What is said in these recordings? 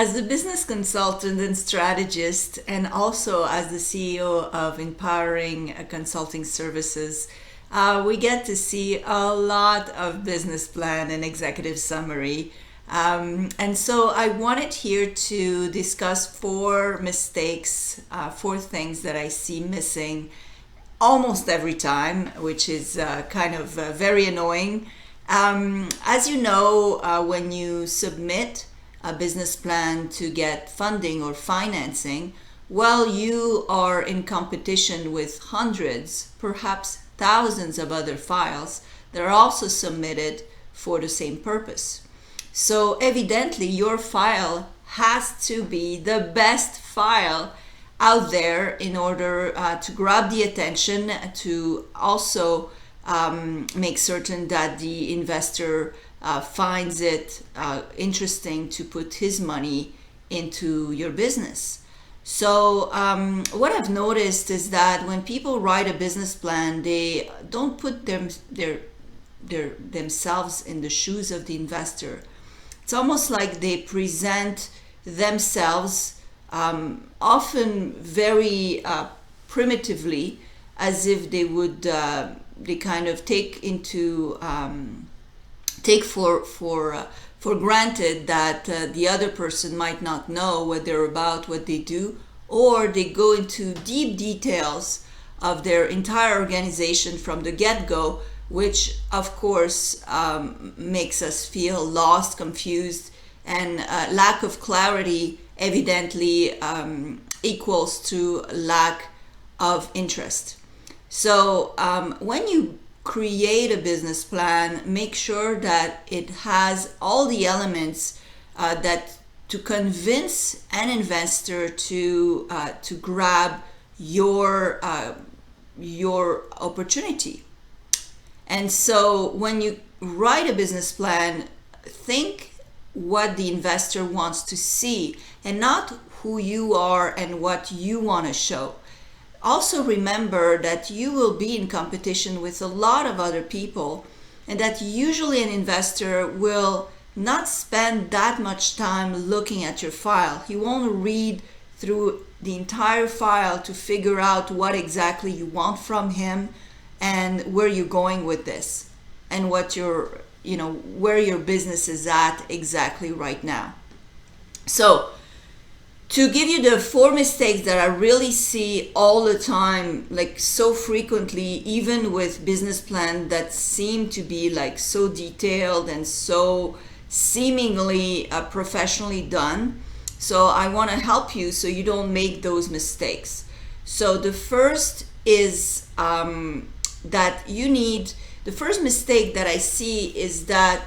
As the business consultant and strategist, and also as the CEO of Empowering Consulting Services, we get to see a lot of business plan and executive summary. And so I wanted here to discuss four mistakes, four things that I see missing almost every time, which is kind of very annoying. As you know, when you submit a business plan to get funding or financing, well, you are in competition with hundreds, perhaps thousands of other files that are also submitted for the same purpose. So evidently your file has to be the best file out there in order to grab the attention, to also make certain that the investor finds it interesting to put his money into your business. So what I've noticed is that when people write a business plan, they don't put themselves in the shoes of the investor. It's almost like they present themselves often very primitively, as if they would they kind of take for granted that the other person might not know what they're about, what they do, or they go into deep details of their entire organization from the get-go, which of course makes us feel lost, confused, and lack of clarity evidently equals to lack of interest. So when you create a business plan, make sure that it has all the elements that to convince an investor to grab your opportunity. And so when you write a business plan, think what the investor wants to see and not who you are and what you want to show. Also remember that you will be in competition with a lot of other people, and that usually an investor will not spend that much time looking at your file. He won't read through the entire file to figure out what exactly you want from him and where you're going with this and what where your business is at exactly right now. So to give you the four mistakes that I really see all the time, like so frequently, even with business plans that seem to be like so detailed and so seemingly professionally done. So I want to help you so you don't make those mistakes. So the first is the first mistake that I see is that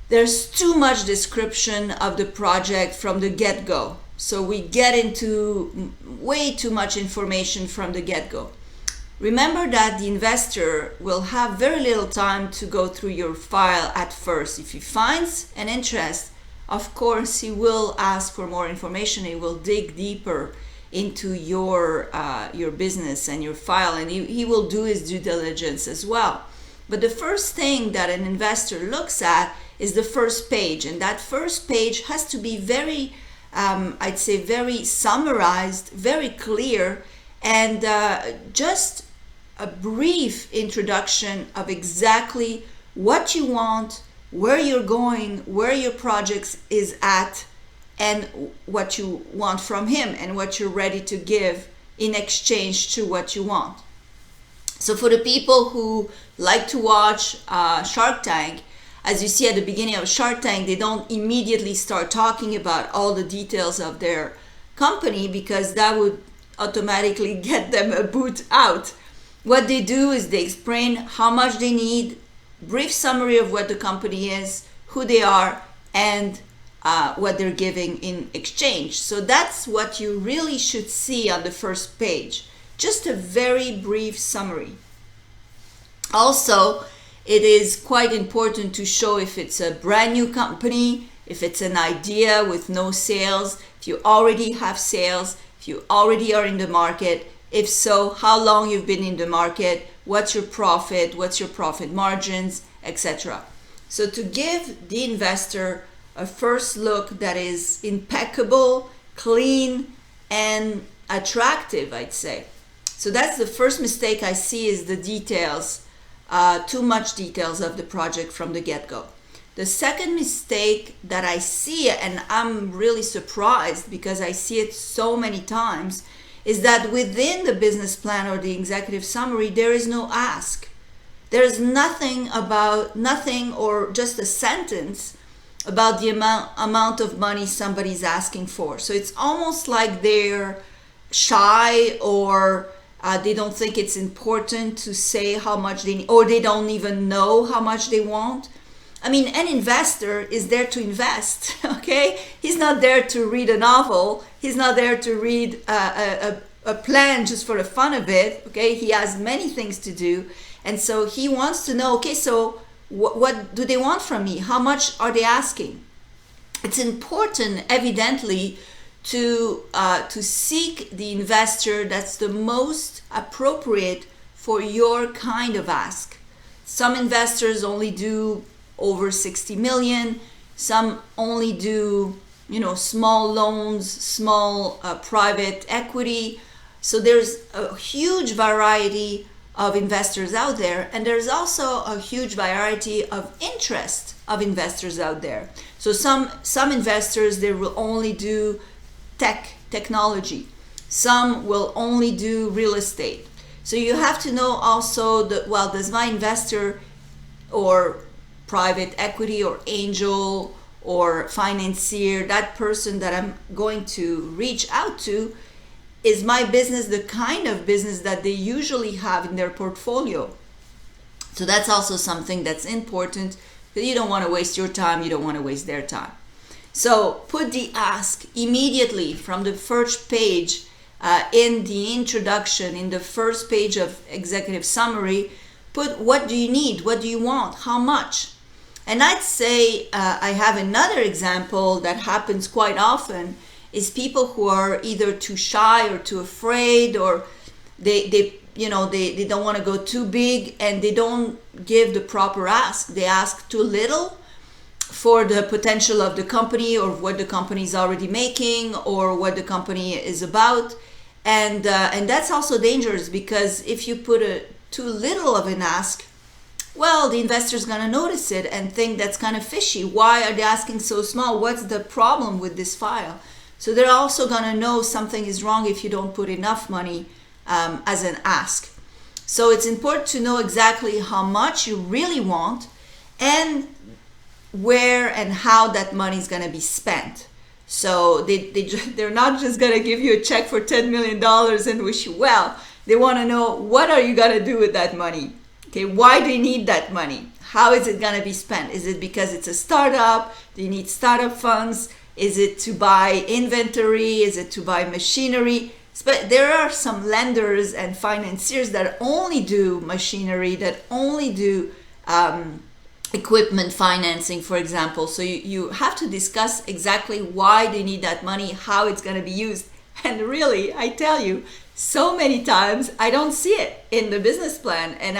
there's too much description of the project from the get-go. So we get into way too much information from the get-go. Remember that the investor will have very little time to go through your file at first. If he finds an interest, of course, he will ask for more information. He will dig deeper into your business and your file, and he will do his due diligence as well. But the first thing that an investor looks at is the first page, and that first page has to be very I'd say very summarized, very clear, and just a brief introduction of exactly what you want, where you're going, where your project is at, and what you want from him and what you're ready to give in exchange to what you want. So for the people who like to watch Shark Tank, as you see at the beginning of Shark Tank, they don't immediately start talking about all the details of their company, because that would automatically get them a boot out. What they do is they explain how much they need, brief summary of what the company is, who they are, and what they're giving in exchange. So that's what you really should see on the first page. Just a very brief summary. Also, it is quite important to show if it's a brand new company, if it's an idea with no sales, if you already have sales, if you already are in the market, if so, how long you've been in the market, what's your profit margins, etc. So to give the investor a first look that is impeccable, clean, and attractive, I'd say. So that's the first mistake I see, is the details, too much details of the project from the get-go. The second mistake that I see, and I'm really surprised because I see it so many times, is that within the business plan or the executive summary, there is no ask. There's nothing or just a sentence about the amount of money somebody's asking for. So it's almost like they're shy, or they don't think it's important to say how much they need, or they don't even know how much they want. I mean, an investor is there to invest, okay? He's not there to read a novel. He's not there to read a plan just for the fun of it, okay? He has many things to do. And so he wants to know, okay, so what do they want from me? How much are they asking? It's important, evidently, to seek the investor that's the most appropriate for your kind of ask. Some investors only do over 60 million. Some only do, small loans, small private equity. So there's a huge variety of investors out there, and there's also a huge variety of interest of investors out there. So some investors, they will only do technology. Some will only do real estate. So you have to know also that, well, does my investor or private equity or angel or financier, that person that I'm going to reach out to, is my business the kind of business that they usually have in their portfolio? So that's also something that's important, because you don't want to waste your time, you don't want to waste their time. So put the ask immediately from the first page, in the introduction, in the first page of executive summary. Put, what do you need? What do you want? How much? And I'd say, I have another example that happens quite often, is people who are either too shy or too afraid, or they don't want to go too big, and they don't give the proper ask. They ask too little for the potential of the company, or what the company is already making, or what the company is about. And that's also dangerous, because if you put too little of an ask, well, the investor's going to notice it and think that's kind of fishy. Why are they asking so small? What's the problem with this file? So they're also going to know something is wrong if you don't put enough money as an ask. So it's important to know exactly how much you really want, and where and how that money is going to be spent. So they're not just going to give you a check for $10 million and wish you well. They want to know, what are you going to do with that money? Okay, why do you need that money? How is it going to be spent? Is it because it's a startup? Do you need startup funds? Is it to buy inventory? Is it to buy machinery? But there are some lenders and financiers that only do machinery, that only do equipment financing, for example. So you have to discuss exactly why they need that money, how it's going to be used. And really, I tell you, so many times I don't see it in the business plan, and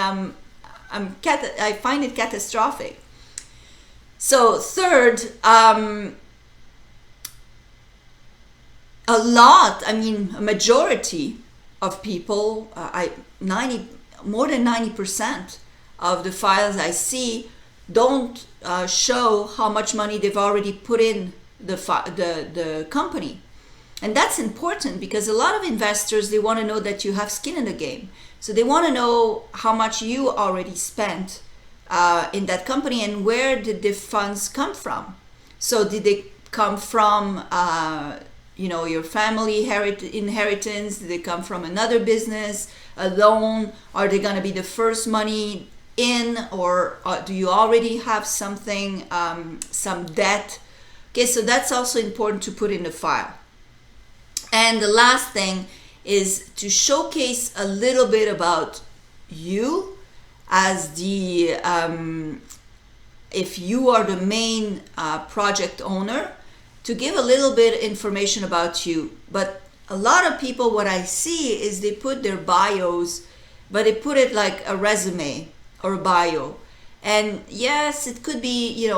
I find it catastrophic. So third, a majority of people, more than 90% of the files I see don't show how much money they've already put in the company. And that's important, because a lot of investors, they want to know that you have skin in the game. So they want to know how much you already spent in that company, and where did the funds come from. So did they come from your family inheritance? Did they come from another business, a loan? Are they going to be the first money in, or do you already have something, some debt? Okay, so that's also important to put in the file. And the last thing is to showcase a little bit about you as the, if you are the main project owner, to give a little bit information about you. But a lot of people, what I see is they put their bios, but they put it like a resume or a bio. And yes, it could be,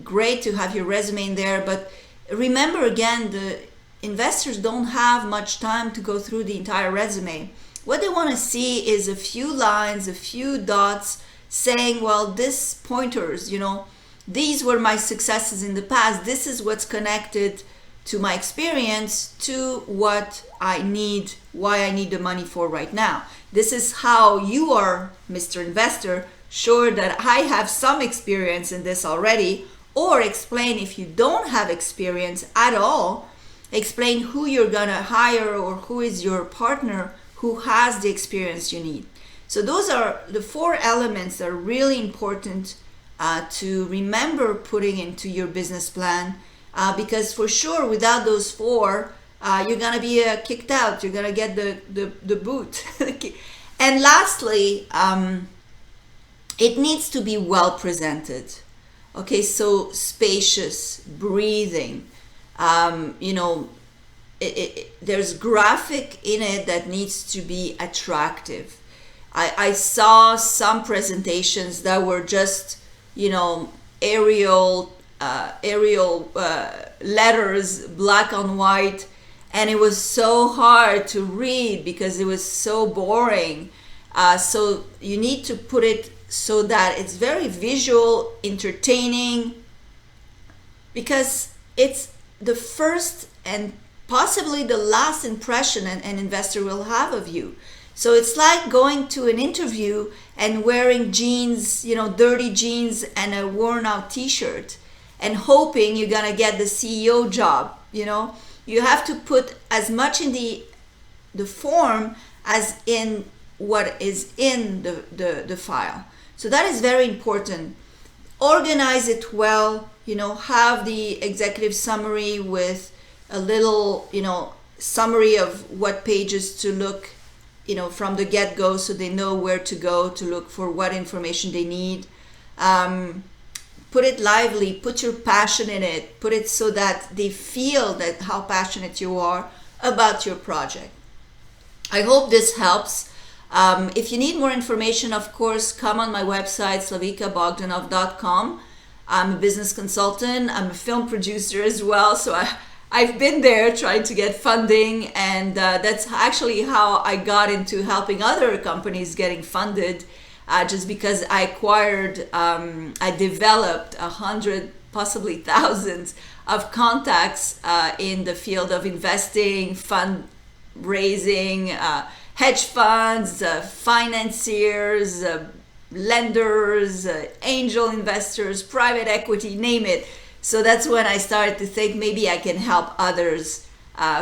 great to have your resume in there, but remember again, the investors don't have much time to go through the entire resume. What they want to see is a few lines, a few dots saying, well, this pointers, these were my successes in the past. This is what's connected to my experience, to what I need, why I need the money for right now. This is how you are, Mr. Investor, sure that I have some experience in this already, or explain if you don't have experience at all, explain who you're gonna hire or who is your partner who has the experience you need. So those are the 4 elements that are really important to remember putting into your business plan, because for sure without those 4, you're gonna be kicked out. You're gonna get the boot. And lastly, it needs to be well presented. Okay, so spacious, breathing. There's graphic in it that needs to be attractive. I saw some presentations that were just, aerial letters, black on white, and it was so hard to read because it was so boring. So you need to put it so that it's very visual, entertaining, because it's the first and possibly the last impression an investor will have of you. So it's like going to an interview and wearing jeans, dirty jeans and a worn out t-shirt and hoping you're gonna get the CEO job. You have to put as much in the form as in what is in the file. So that is very important. Organize it well, have the executive summary with a little, summary of what pages to look, from the get-go, so they know where to go to look for what information they need. Put it lively, put your passion in it, put it so that they feel that how passionate you are about your project. I hope this helps. If you need more information, of course, come on my website, slavikabogdanov.com. I'm a business consultant. I'm a film producer as well. So I've been there trying to get funding. And that's actually how I got into helping other companies getting funded, just because I I developed 100, possibly thousands of contacts in the field of investing, fundraising, hedge funds, financiers, lenders, angel investors, private equity, name it. So that's when I started to think maybe I can help others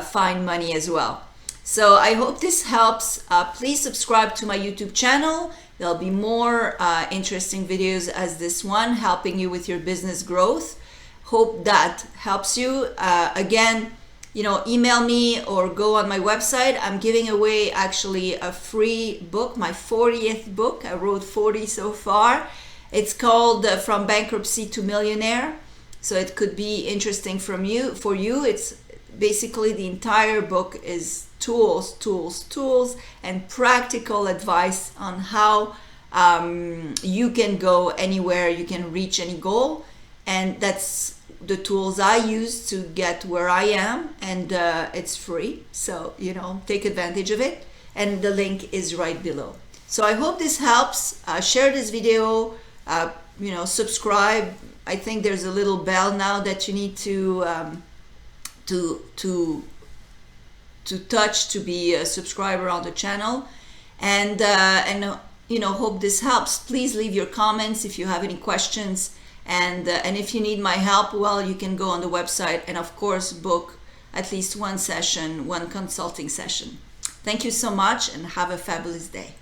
find money as well. So I hope this helps. Please subscribe to my YouTube channel. There'll be more interesting videos as this one, helping you with your business growth. Hope that helps you. Again, email me or go on my website. I'm giving away actually a free book, my 40th book. I wrote 40 so far. It's called From Bankruptcy to Millionaire. So it could be interesting for you. It's basically the entire book is tools, and practical advice on how you can go anywhere, you can reach any goal. And that's the tools I use to get where I am, and it's free. So, take advantage of it. And the link is right below. So I hope this helps. Share this video, subscribe. I think there's a little bell now that you need to touch to be a subscriber on the channel. And hope this helps. Please leave your comments if you have any questions. And if you need my help, well, you can go on the website and of course book at least one consulting session. Thank you so much and have a fabulous day.